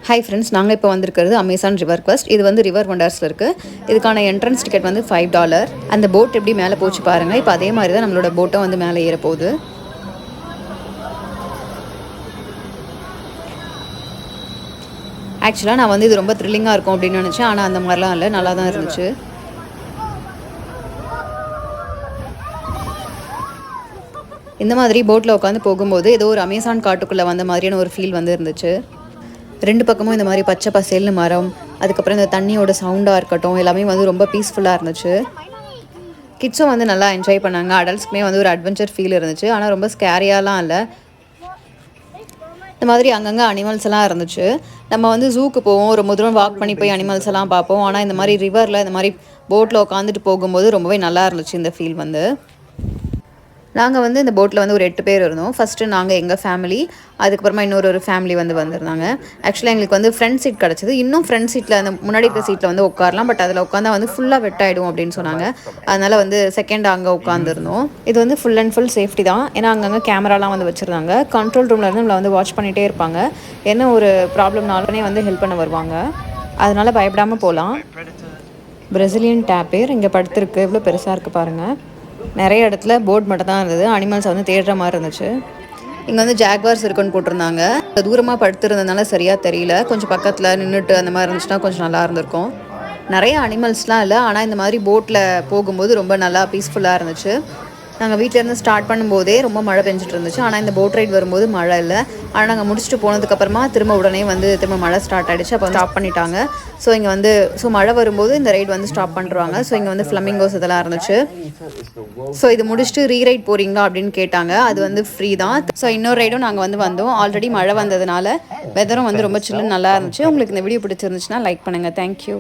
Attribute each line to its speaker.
Speaker 1: Hi friends, நாங்கள் இப்போ வந்திருக்கிறது அமேசான் ரிவர் குவெஸ்ட். இது வந்து ரிவர் வண்டர்ஸில் இருக்குது. இதுக்கான என்ட்ரன்ஸ் டிக்கெட் வந்து $5. அந்த போட் எப்படி மேலே போச்சு பாருங்கள். இப்போ அதே மாதிரி தான் நம்மளோட போட்டும் வந்து மேலே ஏற போகுது. ஆக்சுவலாக நான் வந்து இது ரொம்ப த்ரில்லிங்காக இருக்கும் அப்படின்னு நினச்சேன். ஆனால் அந்த மாதிரிலாம் இல்லை, நல்லா தான் இருந்துச்சு. இந்த மாதிரி போட்டில் உட்காந்து போகும்போது ஏதோ ஒரு அமேசான் காட்டுக்குள்ளே வந்த மாதிரியான ஒரு ஃபீல் வந்து இருந்துச்சு. ரெண்டு பக்கமும் இந்த மாதிரி பச்சை பசேல்னு மரம், அதுக்கப்புறம் இந்த தண்ணியோட சவுண்டாக இருக்கட்டும், எல்லாமே வந்து ரொம்ப பீஸ்ஃபுல்லாக இருந்துச்சு. கிட்ஸும் வந்து நல்லா என்ஜாய் பண்ணாங்க. அடல்ட்ஸ்க்குமே வந்து ஒரு அட்வென்ச்சர் ஃபீல் இருந்துச்சு. ஆனால் ரொம்ப ஸ்கேரியாலாம் இல்லை. இந்த மாதிரி அங்கங்கே அனிமல்ஸ் எல்லாம் இருந்துச்சு. நம்ம வந்து ஜூக்கு போவோம், ரொம்ப தூரம் வாக் பண்ணி போய் அனிமல்ஸ் எல்லாம் பார்ப்போம். ஆனால் இந்த மாதிரி ரிவரில் இந்த மாதிரி போட்டில் உட்காந்துட்டு போகும்போது ரொம்பவே நல்லா இருந்துச்சு இந்த ஃபீல் வந்து. நாங்கள் வந்து இந்த போட்டில் வந்து ஒரு 8 பேர் இருந்தோம். ஃபஸ்ட்டு நாங்கள் எங்கள் ஃபேமிலி, அதுக்கப்புறமா இன்னொரு ஃபேமிலி வந்து வந்திருந்தாங்க. ஆக்சுவலாக எங்களுக்கு வந்து ஃப்ரண்ட் சீட் கிடச்சிது. இன்னும் ஃப்ரண்ட் சீட்டில் அந்த முன்னாடி இருக்க சீட்டில் வந்து உட்காரலாம், பட் அதில் உட்காந்தா வந்து ஃபுல்லாக வெட்டாயிடும் அப்படின்னு சொன்னாங்க. அதனால் வந்து செகண்ட் அங்கே உட்காந்துருந்தோம். இது வந்து ஃபுல் அண்ட் ஃபுல் சேஃப்டி தான். ஏன்னா அங்கங்கே கேமராலாம் வந்து வச்சுருந்தாங்க. கண்ட்ரோல் ரூமில் இருந்து நம்மளை வந்து வாட்ச் பண்ணிகிட்டே இருப்பாங்க. என்ன ஒரு ப்ராப்ளம்னாலுமே வந்து ஹெல்ப் பண்ண வருவாங்க. அதனால் பயப்படாமல் போகலாம். பிரசிலியன் டேப்பேர் இங்கே படுத்துருக்கு. எவ்வளோ பெருசாக இருக்குது பாருங்கள். நிறைய இடத்துல போட் மட்டும் தான் இருந்தது. அனிமல்ஸை வந்து தேடுற மாதிரி இருந்துச்சு. இங்கே வந்து ஜாக்வார்ஸ் இருக்குன்னு போட்டிருந்தாங்க. தூரமாக படுத்துருந்ததுனால சரியாக தெரியல. கொஞ்சம் பக்கத்தில் நின்றுட்டு அந்த மாதிரி இருந்துச்சுன்னா கொஞ்சம் நல்லா இருந்திருக்கும். நிறைய அனிமல்ஸ்லாம் இல்லை, ஆனால் இந்த மாதிரி போட்டில் போகும்போது ரொம்ப நல்லா பீஸ்ஃபுல்லாக இருந்துச்சு. நாங்கள் வீட்டிலேருந்து ஸ்டார்ட் பண்ணும்போதே ரொம்ப மழை பெஞ்சிட்டு இருந்துச்சு. ஆனால் இந்த போட் ரைட் வரும்போது மழை இல்லை. ஆனால் நாங்கள் முடிச்சுட்டு போனதுக்கப்புறமா திரும்ப மழை ஸ்டார்ட் ஆகிடுச்சு. அப்போ ஸ்டாப் பண்ணிட்டாங்க. ஸோ மழை வரும்போது இந்த ரைட் வந்து ஸ்டாப் பண்ணுறாங்க. ஸோ இங்கே வந்து ஃப்ளமிங்கோஸ் இதெல்லாம் இருந்துச்சு. ஸோ இது முடிச்சுட்டு ரீரைட் போகிறீங்களா அப்படின்னு கேட்டாங்க. அது வந்து ஃப்ரீ தான். ஸோ இன்னொரு ரைடும் நாங்கள் வந்தோம். ஆல்ரெடி மழை வந்ததுனால வெதரும் வந்து ரொம்ப சில்லுன்னு நல்லா இருந்துச்சு. உங்களுக்கு இந்த வீடியோ பிடிச்சிருந்துச்சுன்னா லைக் பண்ணுங்கள். தேங்க்யூ.